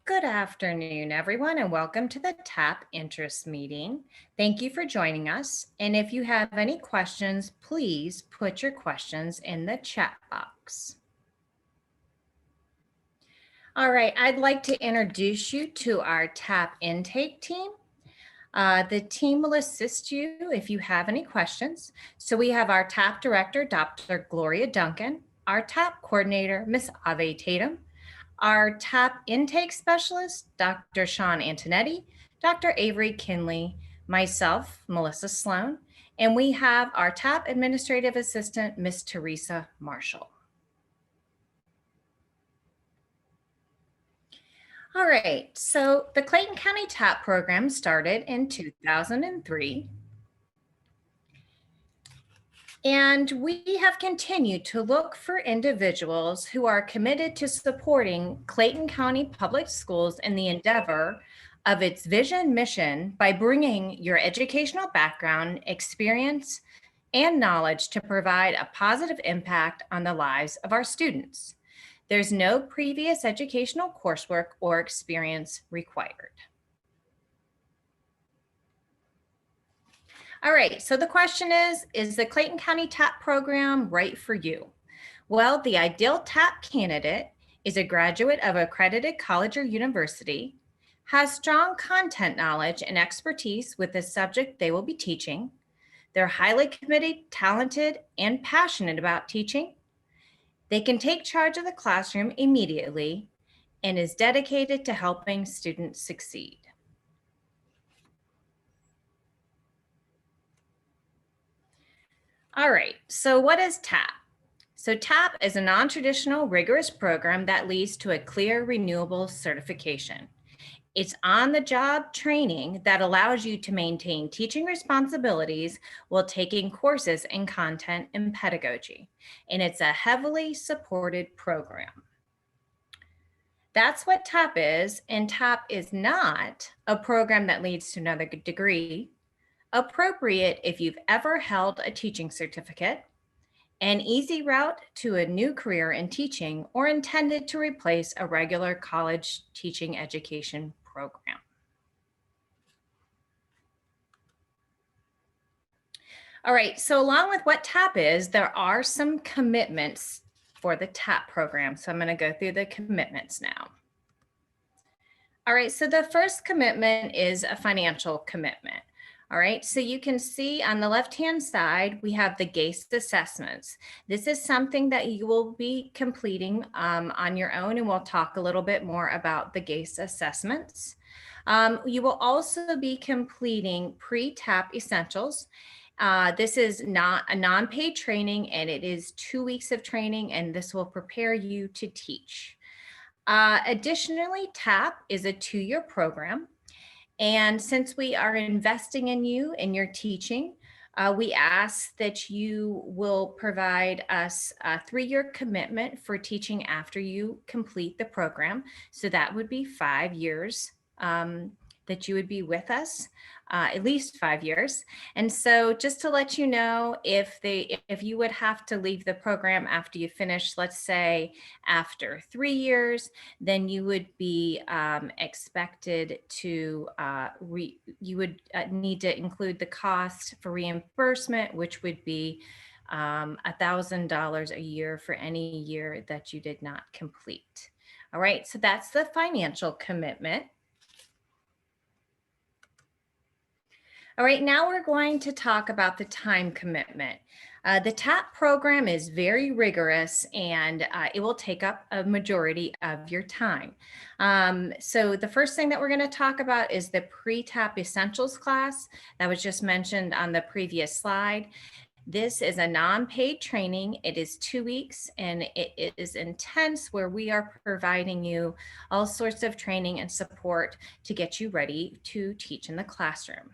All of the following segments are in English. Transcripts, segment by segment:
Good afternoon, everyone, and welcome to the TAP interest meeting. Thank you for joining us. And if you have any questions, please put your questions in the chat box. All right, I'd like to introduce you to our TAP intake team. The team will assist you if you have any questions. So we have our TAP director, Dr. Gloria Duncan, our TAP coordinator, Ms. Ave Tatum, our TAP intake specialist, Dr. Sean Antonetti, Dr. Avery Kinley, myself, Melissa Sloan, and we have our TAP administrative assistant, Ms. Teresa Marshall. All right, so the Clayton County TAP program started in 2003. And we have continued to look for individuals who are committed to supporting Clayton County Public Schools in the endeavor of its vision mission by bringing your educational background, experience, and knowledge to provide a positive impact on the lives of our students. There's no previous educational coursework or experience required. All right, so the question is the Clayton County TAP program right for you? Well, the ideal TAP candidate is a graduate of accredited college or university, has strong content knowledge and expertise with the subject they will be teaching. They're highly committed, talented, and passionate about teaching. They can take charge of the classroom immediately and is dedicated to helping students succeed. All right, so what is TAP? So TAP is a non-traditional rigorous program that leads to a clear renewable certification. It's on-the-job training that allows you to maintain teaching responsibilities while taking courses in content and pedagogy. And it's a heavily supported program. That's what TAP is, and TAP is not a program that leads to another degree, appropriate if you've ever held a teaching certificate, an easy route to a new career in teaching, or intended to replace a regular college teaching education program. All right, so along with what TAP is, there are some commitments for the TAP program. So I'm going to go through the commitments now. All right, so the first commitment is a financial commitment. All right, so you can see on the left-hand side, we have the GACE assessments. This is something that you will be completing on your own, and we'll talk a little bit more about the GACE assessments. You will also be completing pre-TAP essentials. This is not a non-paid training, and it is 2 weeks of training, and this will prepare you to teach. Additionally, TAP is a 2-year program. And since we are investing in you and your teaching, we ask that you will provide us a 3-year commitment for teaching after you complete the program. So that would be 5 years that you would be with us, at least 5 years. And so just to let you know, if you would have to leave the program after you finish, let's say after 3 years, then you would be expected to, you would need to include the cost for reimbursement, which would be $1,000 a year for any year that you did not complete. All right, so that's the financial commitment. All right, now we're going to talk about the time commitment. The TAP program is very rigorous, and it will take up a majority of your time. So the first thing that we're going to talk about is the pre-TAP essentials class that was just mentioned on the previous slide. This is a non-paid training. It is 2 weeks, and it is intense, where we are providing you all sorts of training and support to get you ready to teach in the classroom.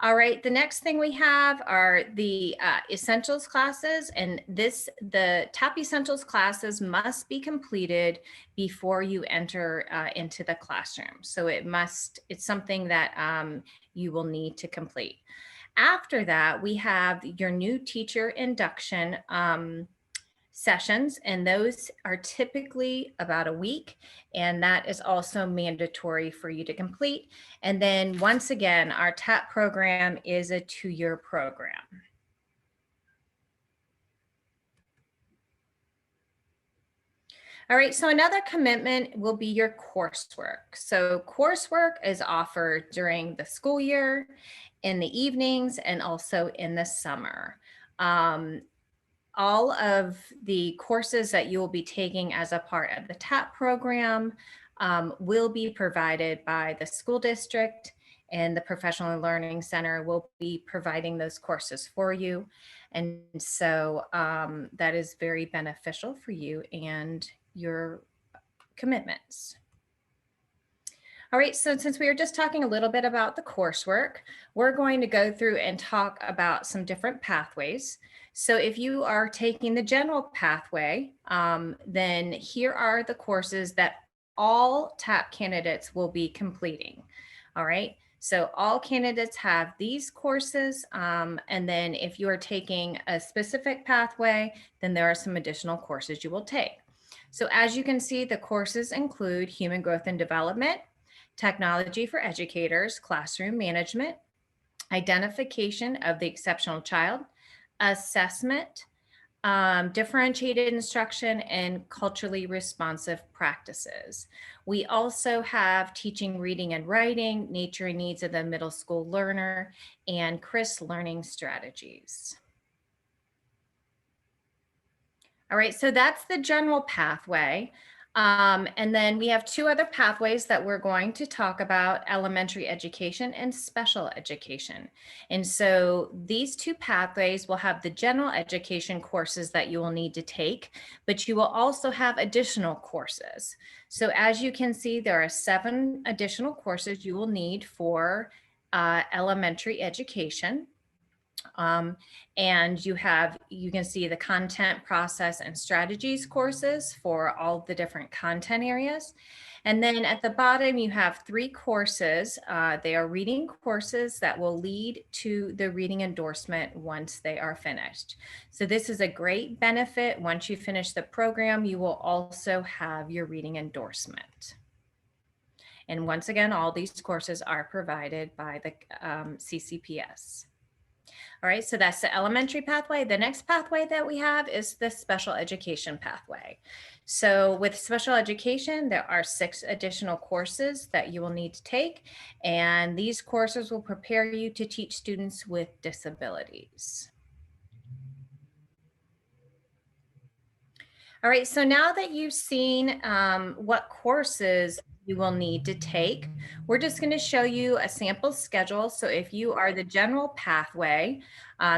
All right, the next thing we have are the essentials classes, and the TAP essentials classes must be completed before you enter into the classroom. So it's something that you will need to complete. After that, we have your new teacher induction sessions, and those are typically about a week, and that is also mandatory for you to complete. And then once again, our TAPP program is a 2-year program. All right, so another commitment will be your coursework. So coursework is offered during the school year, in the evenings, and also in the summer. All of the courses that you will be taking as a part of the TAPP program will be provided by the school district, and the Professional Learning Center will be providing those courses for you. And so that is very beneficial for you and your commitments. All right, so since we were just talking a little bit about the coursework, we're going to go through and talk about some different pathways. So if you are taking the general pathway, then here are the courses that all TAPP candidates will be completing. All right, so all candidates have these courses, and then if you are taking a specific pathway, then there are some additional courses you will take. So as you can see, the courses include Human Growth and Development, Technology for Educators, Classroom Management, Identification of the Exceptional Child, Assessment, Differentiated Instruction, and Culturally Responsive Practices. We also have Teaching Reading and Writing, Nature and Needs of the Middle School Learner, and CRIS Learning Strategies. All right, so that's the general pathway. And then we have 2 other pathways that we're going to talk about: elementary education and special education. And so these 2 pathways will have the general education courses that you will need to take, but you will also have additional courses. So as you can see, there are 7 additional courses you will need for elementary education. And you can see the content, process, and strategies courses for all the different content areas. And then at the bottom, you have 3 courses. They are reading courses that will lead to the reading endorsement once they are finished. So this is a great benefit. Once you finish the program, you will also have your reading endorsement. And once again, all these courses are provided by the CCPS. All right, so that's the elementary pathway. The next pathway that we have is the special education pathway. So with special education, there are 6 additional courses that you will need to take, and these courses will prepare you to teach students with disabilities. All right, so now that you've seen what courses you will need to take, we're just going to show you a sample schedule. So if you are the general pathway,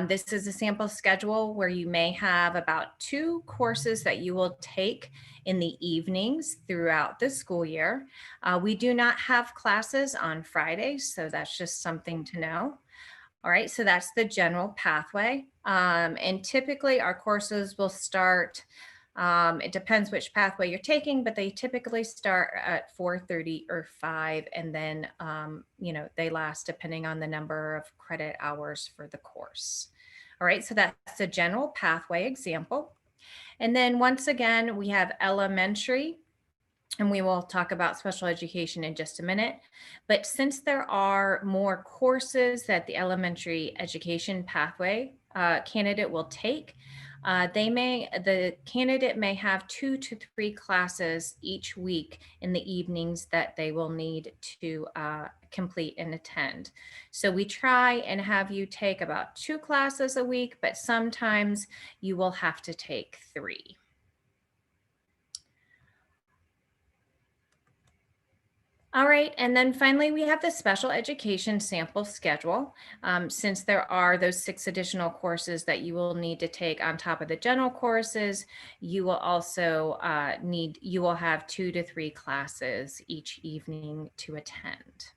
this is a sample schedule where you may have about 2 courses that you will take in the evenings throughout the school year. We do not have classes on Fridays, so that's just something to know. All right, so that's the general pathway. And typically our courses will start, it depends which pathway you're taking, but they typically start at 4:30 or 5, and then, they last depending on the number of credit hours for the course. All right, so that's a general pathway example. And then once again, we have elementary, and we will talk about special education in just a minute. But since there are more courses that the elementary education pathway candidate will take, the candidate may have 2 to 3 classes each week in the evenings that they will need to complete and attend. So we try and have you take about 2 classes a week, but sometimes you will have to take 3. All right, and then finally, we have the special education sample schedule. Since there are those 6 additional courses that you will need to take on top of the general courses, you will also you will have 2 to 3 classes each evening to attend.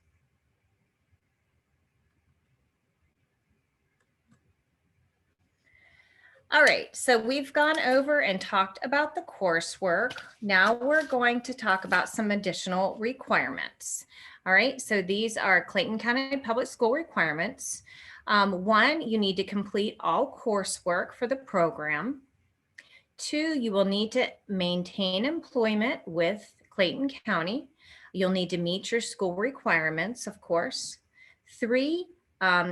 All right, so we've gone over and talked about the coursework. Now we're going to talk about some additional requirements. All right, so these are Clayton County Public School requirements. 1, you need to complete all coursework for the program. 2, you will need to maintain employment with Clayton County. You'll need to meet your school requirements, of course. 3,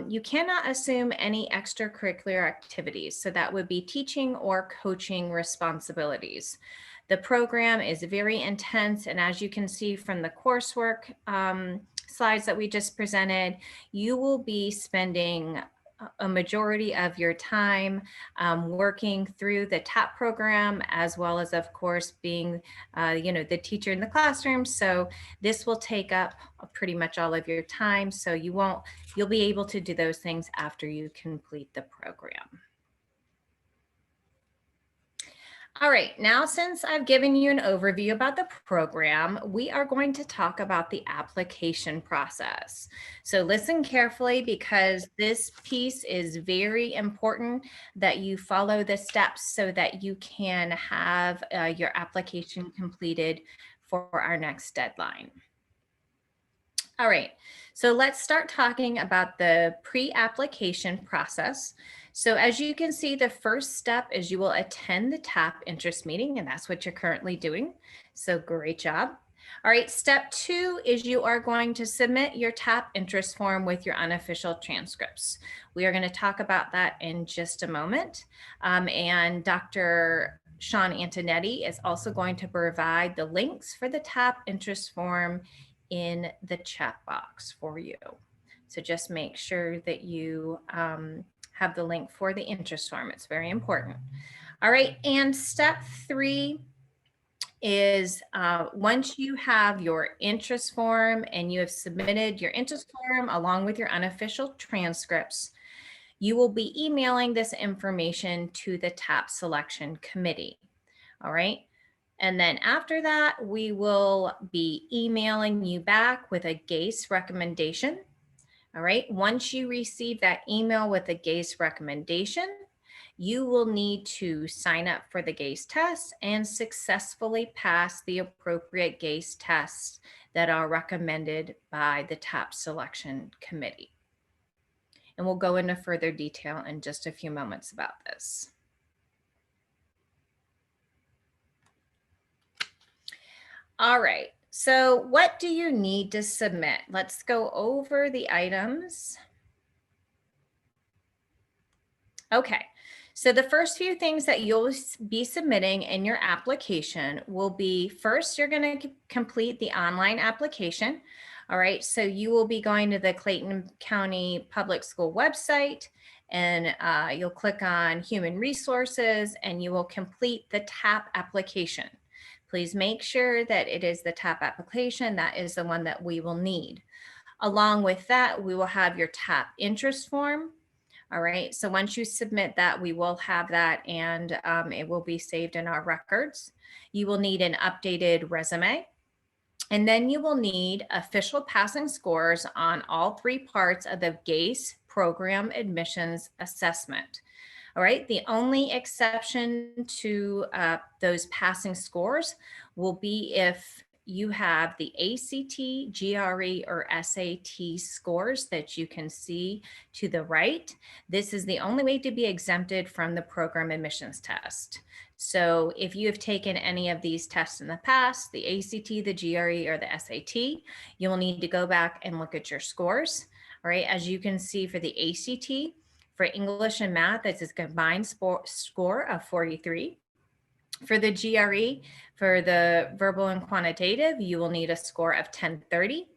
you cannot assume any extracurricular activities. So that would be teaching or coaching responsibilities. The program is very intense, and as you can see from the coursework slides that we just presented, you will be spending a majority of your time working through the TAPP program, as well as, of course, being, the teacher in the classroom. So this will take up pretty much all of your time. So you'll be able to do those things after you complete the program. All right, now since I've given you an overview about the program, we are going to talk about the application process. So listen carefully, because this piece is very important that you follow the steps so that you can have your application completed for our next deadline. All right, so let's start talking about the pre-application process. So as you can see, the first step is you will attend the TAPP interest meeting, and that's what you're currently doing. So great job. All right, step 2 is you are going to submit your TAPP interest form with your unofficial transcripts. We are going to talk about that in just a moment. And Dr. Sean Antonetti is also going to provide the links for the TAPP interest form in the chat box for you. So just make sure that you have the link for the interest form. It's very important. All right, and step 3 is once you have your interest form and you have submitted your interest form along with your unofficial transcripts, you will be emailing this information to the TAPP selection committee. All right. And then after that, we will be emailing you back with a GACE recommendation. All right. Once you receive that email with a GACE recommendation, you will need to sign up for the GACE test and successfully pass the appropriate GACE tests that are recommended by the TAPP selection committee. And we'll go into further detail in just a few moments about this. All right, so what do you need to submit? Let's go over the items. Okay, so the first few things that you'll be submitting in your application will be, first, you're going to complete the online application. All right, so you will be going to the Clayton County Public School website, and you'll click on Human Resources, and you will complete the TAPP application. Please make sure that it is the TAPP application. That is the one that we will need. Along with that, we will have your TAPP interest form. All right, so once you submit that, we will have that, and it will be saved in our records. You will need an updated resume. And then you will need official passing scores on all 3 parts of the GACE program admissions assessment. All right, the only exception to those passing scores will be if you have the ACT, GRE, or SAT scores that you can see to the right. This is the only way to be exempted from the program admissions test. So if you have taken any of these tests in the past, the ACT, the GRE, or the SAT, you'll need to go back and look at your scores. All right, as you can see for the ACT, for English and math, it's a combined score of 43. For the GRE, for the verbal and quantitative, you will need a score of 1030.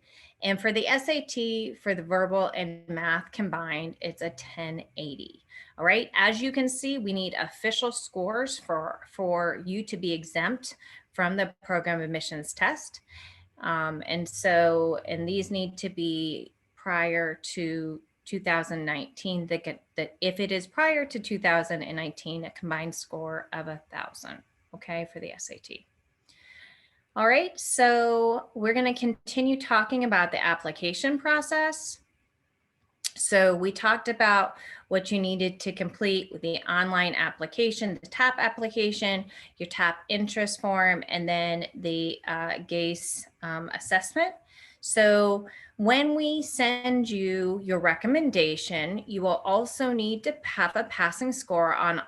And for the SAT, for the verbal and math combined, it's a 1080. All right, as you can see, we need official scores for you to be exempt from the program admissions test. And these need to be prior to 2019, that if it is prior to 2019, a combined score of 1,000, okay, for the SAT. All right, so we're going to continue talking about the application process. So we talked about what you needed to complete with the online application, the TAPP application, your TAPP interest form, and then the GACE assessment. So when we send you your recommendation, you will also need to have a passing score on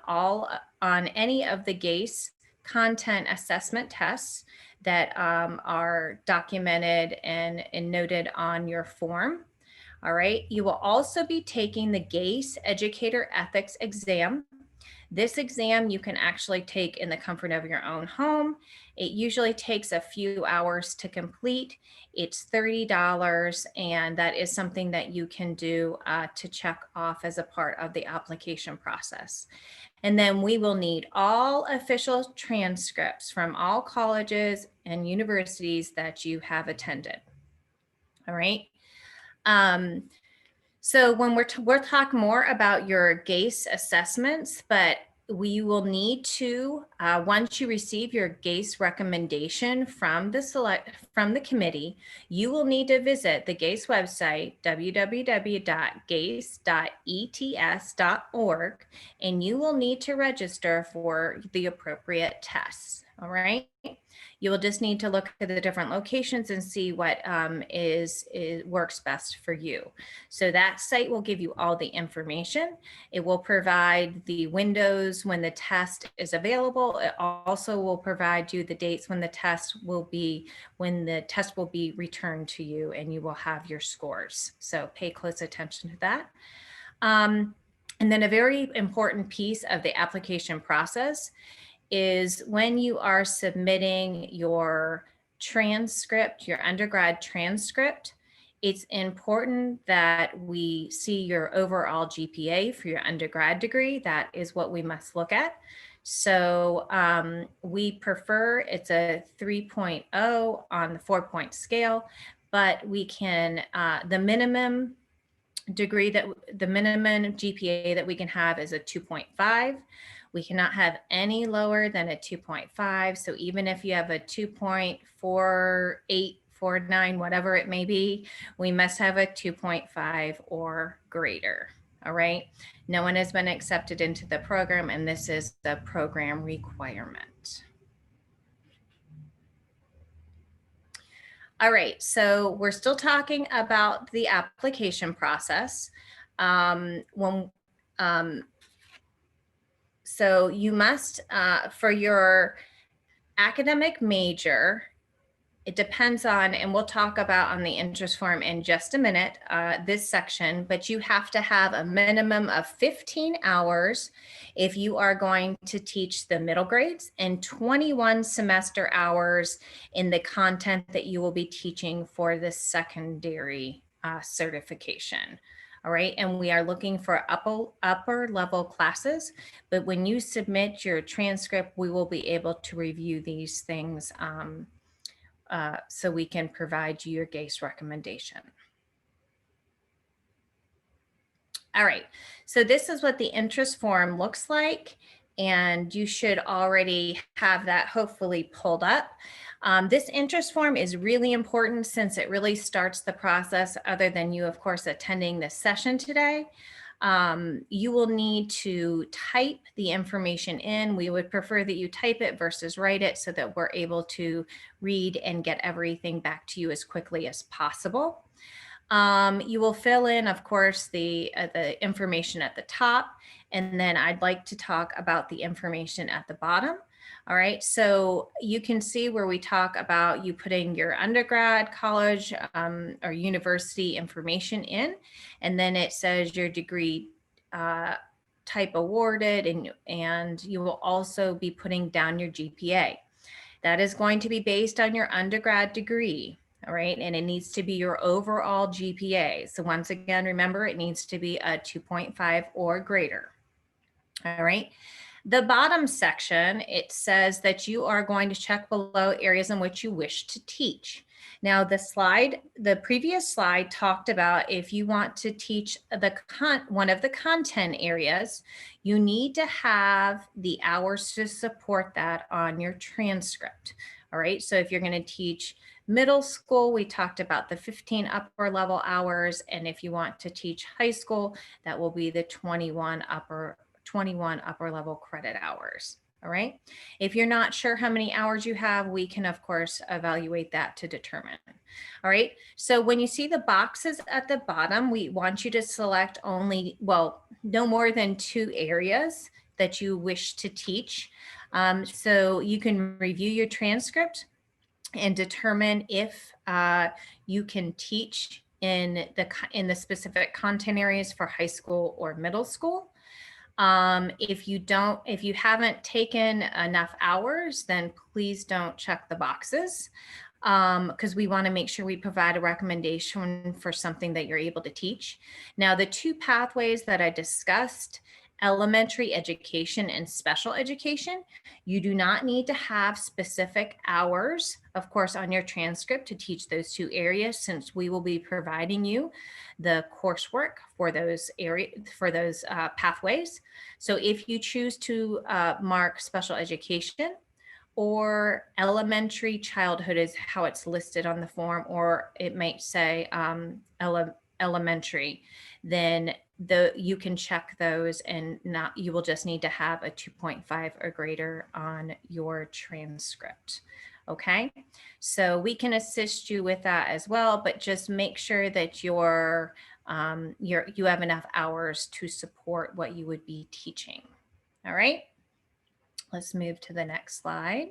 any of the GACE content assessment tests that are documented and noted on your form. All right. You will also be taking the GACE Educator Ethics exam. This exam you can actually take in the comfort of your own home. It usually takes a few hours to complete. It's $30, and that is something that you can do to check off as a part of the application process. And then we will need all official transcripts from all colleges and universities that you have attended. All right. So when we'll talk more about your GACE assessments, but we will need to, once you receive your GACE recommendation from the committee, you will need to visit the GACE website, www.gace.ets.org, and you will need to register for the appropriate tests. All right. You will just need to look at the different locations and see what works best for you. So that site will give you all the information. It will provide the windows when the test is available. It also will provide you the dates when the test will be returned to you, and you will have your scores. So pay close attention to that. And then a very important piece of the application process is when you are submitting your transcript, your undergrad transcript, it's important that we see your overall GPA for your undergrad degree. That is what we must look at. So we prefer it's a 3.0 on the 4-point scale, but we can, the minimum GPA that we can have is a 2.5. We cannot have any lower than a 2.5. So even if you have a 2.4849, whatever it may be, we must have a 2.5 or greater. All right. No one has been accepted into the program, and this is the program requirement. All right, so we're still talking about the application process. So you must, for your academic major, it depends on, and we'll talk about on the interest form in just a minute, this section, but you have to have a minimum of 15 hours if you are going to teach the middle grades and 21 semester hours in the content that you will be teaching for the secondary certification. All right, and we are looking for upper level classes, but when you submit your transcript, we will be able to review these things so we can provide you your GACE recommendation. All right, so this is what the interest form looks like, and you should already have that hopefully pulled up. This interest form is really important since it really starts the process, other than you, of course, attending this session today. You will need to type the information in. We would prefer that you type it versus write it so that we're able to read and get everything back to you as quickly as possible. You will fill in, of course, the information at the top, and then I'd like to talk about the information at the bottom. All right, so you can see where we talk about you putting your undergrad, college, or university information in, and then it says your degree type awarded, and you will also be putting down your GPA. That is going to be based on your undergrad degree. All right, and it needs to be your overall GPA. So once again, remember, it needs to be a 2.5 or greater. All right. The bottom section, it says that you are going to check below areas in which you wish to teach. Now the previous slide talked about if you want to teach one of the content areas, you need to have the hours to support that on your transcript. All right, so if you're going to teach middle school, we talked about the 15 upper level hours, and if you want to teach high school, that will be the 21 upper level credit hours. All right. If you're not sure how many hours you have, we can, of course, evaluate that to determine. All right. So when you see the boxes at the bottom, we want you to select only, well, no more than 2 areas that you wish to teach. So you can review your transcript and determine if you can teach in the specific content areas for high school or middle school. If you haven't taken enough hours, then please don't check the boxes, because we want to make sure we provide a recommendation for something that you're able to teach. Now, the 2 pathways that I discussed, elementary education and special education, you do not need to have specific hours, of course, on your transcript to teach those 2 areas, since we will be providing you the coursework for those pathways. So if you choose to mark special education, or elementary childhood is how it's listed on the form, or it might say elementary, then you can check those, and you will just need to have a 2.5 or greater on your transcript. Okay, so we can assist you with that as well, but just make sure that you have enough hours to support what you would be teaching. All right, let's move to the next slide.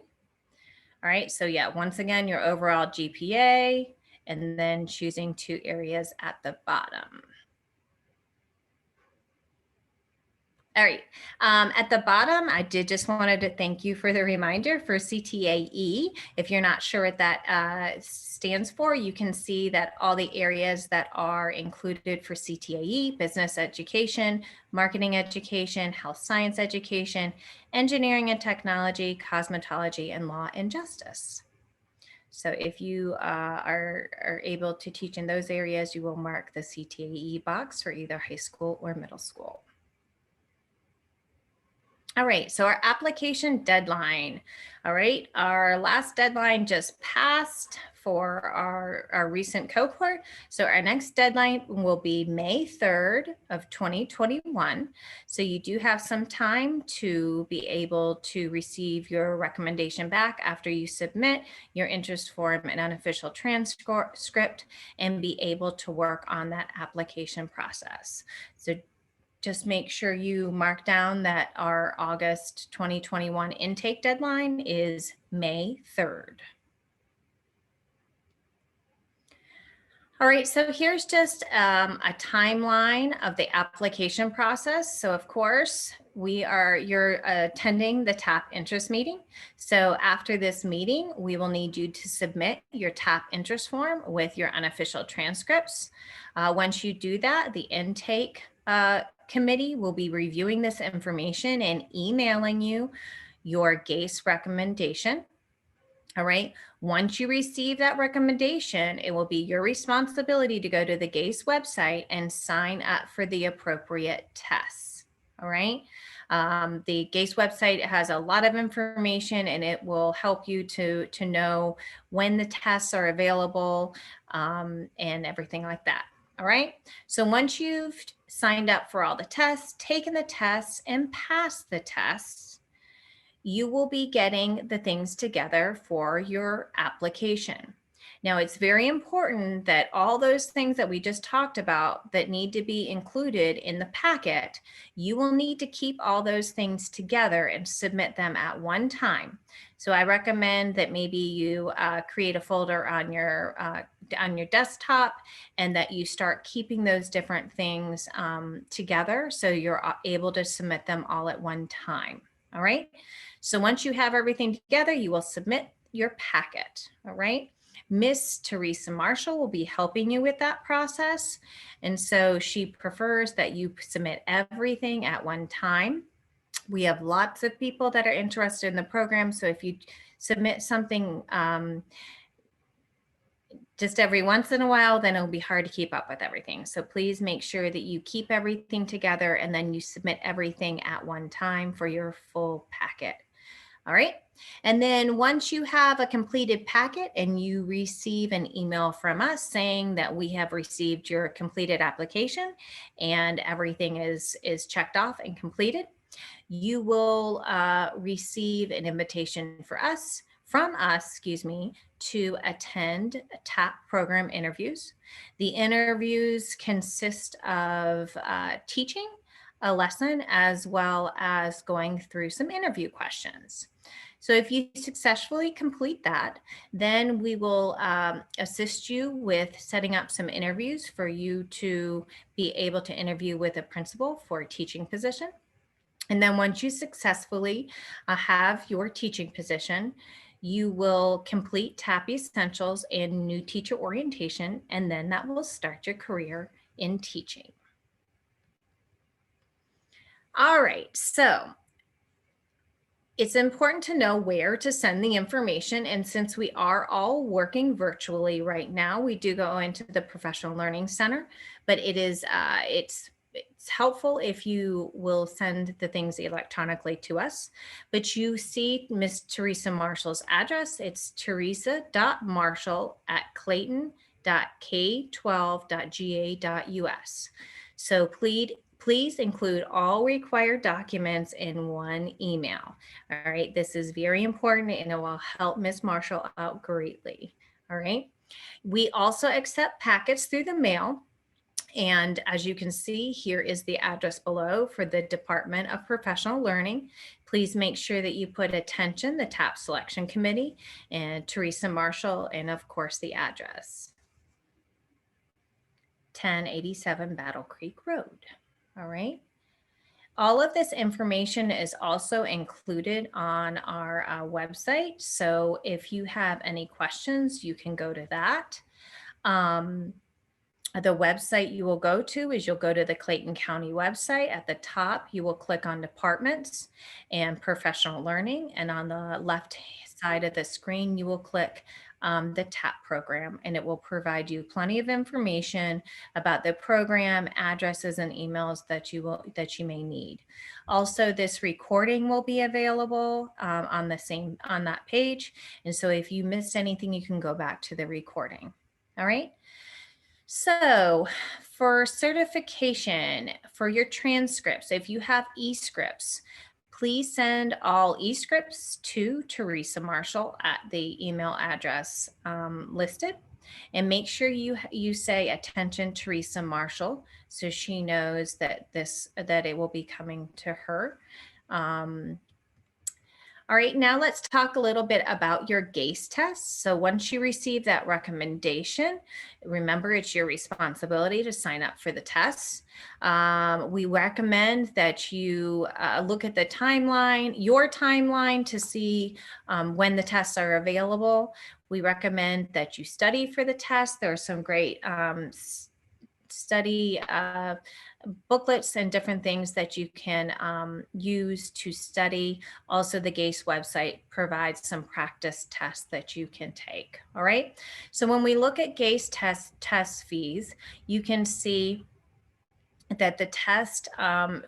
All right, so yeah, once again, your overall GPA, and then choosing 2 areas at the bottom. All right, at the bottom, I just wanted to thank you for the reminder for CTAE. If you're not sure what that stands for, you can see that all the areas that are included for CTAE: business education, marketing education, health science education, engineering and technology, cosmetology, and law and justice. So if you are able to teach in those areas, you will mark the CTAE box for either high school or middle school. All right, so our application deadline. All right, our last deadline just passed for our recent cohort. So our next deadline will be May 3rd of 2021. So you do have some time to be able to receive your recommendation back after you submit your interest form and unofficial transcript, and be able to work on that application process. So just make sure you mark down that our August 2021 intake deadline is May 3rd. All right, so here's just a timeline of the application process. So of course, you're attending the TAPP interest meeting. So after this meeting, we will need you to submit your TAPP interest form with your unofficial transcripts. Once you do that, the intake committee will be reviewing this information and emailing you your GACE recommendation. All right. Once you receive that recommendation, it will be your responsibility to go to the GACE website and sign up for the appropriate tests. All right. The GACE website has a lot of information, and it will help you to know when the tests are available and everything like that. All right. So once you've signed up for all the tests, taken the tests, and passed the tests, you will be getting the things together for your application. Now, it's very important that all those things that we just talked about that need to be included in the packet, you will need to keep all those things together and submit them at one time. So I recommend that maybe you create a folder on your desktop, and that you start keeping those different things together so you're able to submit them all at one time. All right. So once you have everything together, you will submit your packet. All right. Miss Teresa Marshall will be helping you with that process. And so she prefers that you submit everything at one time. We have lots of people that are interested in the program. So if you submit something just every once in a while, then it'll be hard to keep up with everything. So please make sure that you keep everything together, and then you submit everything at one time for your full packet. All right. And then once you have a completed packet and you receive an email from us saying that we have received your completed application and everything is checked off and completed, you will receive an invitation from us, excuse me, to attend TAPP program interviews. The interviews consist of teaching a lesson as well as going through some interview questions. So if you successfully complete that, then we will assist you with setting up some interviews for you to be able to interview with a principal for a teaching position. And then once you successfully have your teaching position, you will complete TAPP Essentials and New Teacher Orientation, and then that will start your career in teaching. All right, so it's important to know where to send the information. And since we are all working virtually right now, we do go into the Professional Learning Center, but it's helpful if you will send the things electronically to us. But you see Miss Teresa Marshall's address. It's teresa.marshall@clayton.k12.ga.us. So please include all required documents in one email. All right, this is very important and it will help Ms. Marshall out greatly. All right, we also accept packets through the mail. And as you can see, here is the address below for the Department of Professional Learning. Please make sure that you put attention, the TAPP Selection Committee, and Teresa Marshall, and of course the address. 1087 Battle Creek Road. All right. All of this information is also included on our website. So if you have any questions, you can go to that. The website you will go to is you'll go to the Clayton County website. At the top, you will click on Departments and Professional Learning. And on the left side of the screen, you will click the TAPP program, and it will provide you plenty of information about the program, addresses, and emails that you may need. Also, this recording will be available on that page. And so if you missed anything, you can go back to the recording. All right. So for certification, for your transcripts, if you have e-scripts, please send all e-scripts to Teresa Marshall at the email address listed. And make sure you say attention Teresa Marshall so she knows that it will be coming to her. All right, now let's talk a little bit about your GACE test. So once you receive that recommendation, remember it's your responsibility to sign up for the tests. We recommend that you look at the timeline, your timeline, to see when the tests are available. We recommend that you study for the test. There are some great study booklets and different things that you can use to study. Also, the GACE website provides some practice tests that you can take. All right. So when we look at GACE test fees, you can see that the test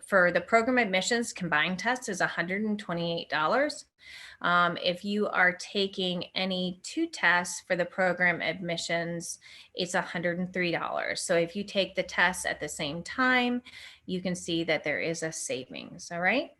for the program admissions combined test is $128. If you are taking any two tests for the program admissions, it's $103. So if you take the tests at the same time, you can see that there is a savings. All right.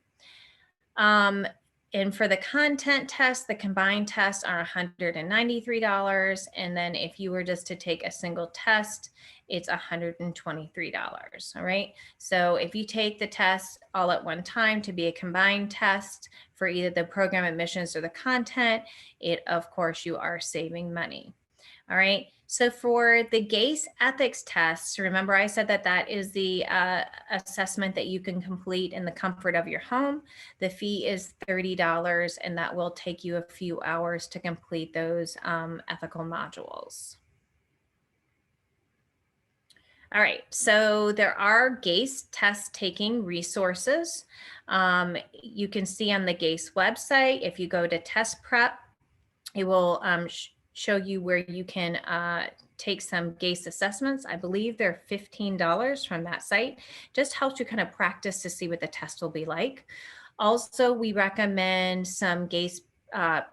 And for the content test, the combined tests are $193. And then if you were just to take a single test, it's $123. All right. So if you take the test all at one time to be a combined test for either the program admissions or the content, of course, you are saving money. All right. So for the GACE ethics test, remember I said that is the assessment that you can complete in the comfort of your home. The fee is $30, and that will take you a few hours to complete those ethical modules. All right, so there are GACE test taking resources. You can see on the GACE website, if you go to test prep, it will show you where you can take some GACE assessments. I believe they're $15 from that site. Just helps you kind of practice to see what the test will be like. Also, we recommend some GACE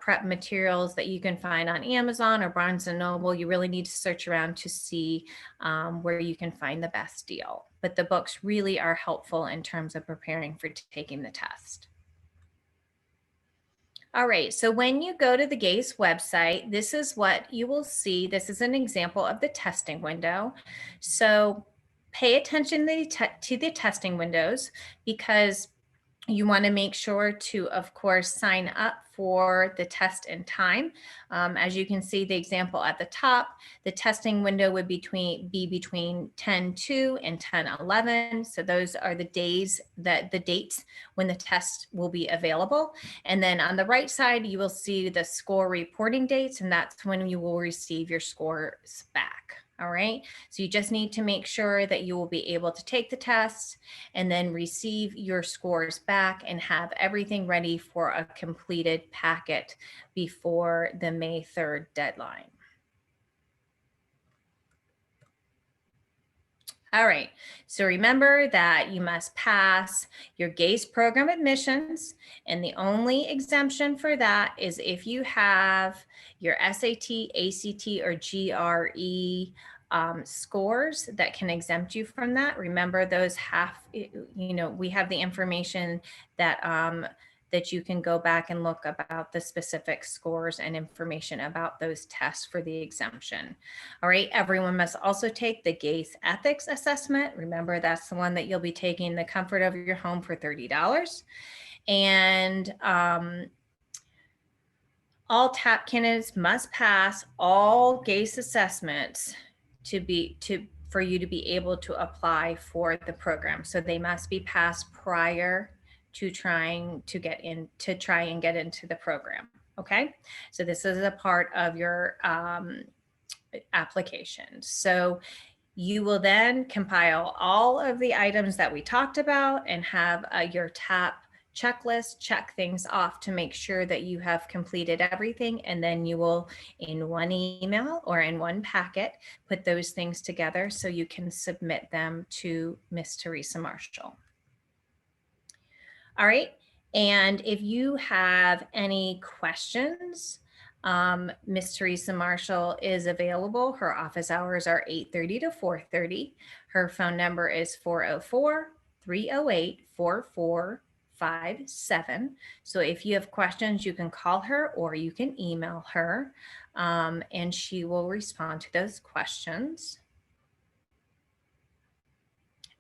prep materials that you can find on Amazon or Barnes and Noble. You really need to search around to see where you can find the best deal. But the books really are helpful in terms of preparing for taking the test. All right, so when you go to the GACE website, this is what you will see. This is an example of the testing window. So pay attention to the testing windows, because you want to make sure to, of course, sign up for the test in time. As you can see, the example at the top, the testing window would be between 10/2 and 10/11. So those are the days the dates when the test will be available. And then on the right side, you will see the score reporting dates, and that's when you will receive your scores back. All right, so you just need to make sure that you will be able to take the test and then receive your scores back and have everything ready for a completed packet before the May 3rd deadline. All right, so remember that you must pass your GACE program admissions, and the only exemption for that is if you have your SAT, ACT, or GRE scores that can exempt you from that. Remember, those we have the information that that you can go back and look about the specific scores and information about those tests for the exemption. All right, everyone must also take the GACE ethics assessment. Remember, that's the one that you'll be taking in the comfort of your home for $30. And all TAPP candidates must pass all GACE assessments for you to be able to apply for the program. So they must be passed prior to trying to get into the program. Okay, so this is a part of your application. So you will then compile all of the items that we talked about and have your TAPP checklist, check things off to make sure that you have completed everything. And then you will, in one email or in one packet, put those things together so you can submit them to Miss Teresa Marshall. All right, and if you have any questions, Miss Teresa Marshall is available. Her office hours are 8:30 to 4:30. Her phone number is 404-308-4457. So if you have questions, you can call her or you can email her, and she will respond to those questions.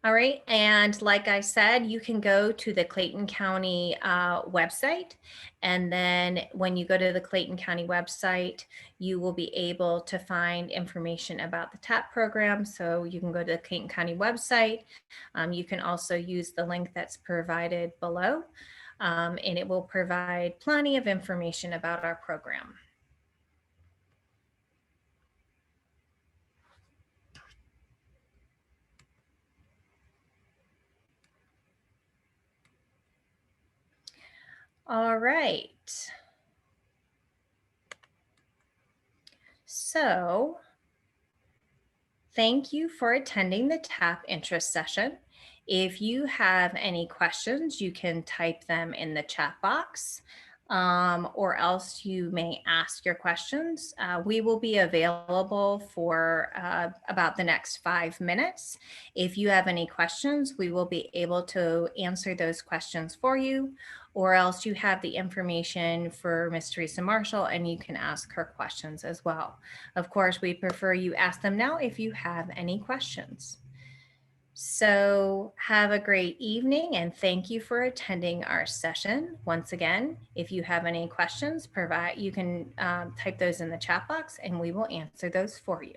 All right, and like I said, you can go to the Clayton County website, and then when you go to the Clayton County website, you will be able to find information about the TAPP program. So you can go to the Clayton County website. You can also use the link that's provided below, and it will provide plenty of information about our program. All right. So thank you for attending the TAPP interest session. If you have any questions, you can type them in the chat box, or else you may ask your questions. We will be available for about the next 5 minutes. If you have any questions, we will be able to answer those questions for you, or else you have the information for Ms. Teresa Marshall and you can ask her questions as well. Of course, we prefer you ask them now if you have any questions. So have a great evening and thank you for attending our session. Once again, if you have any questions, you can type those in the chat box and we will answer those for you.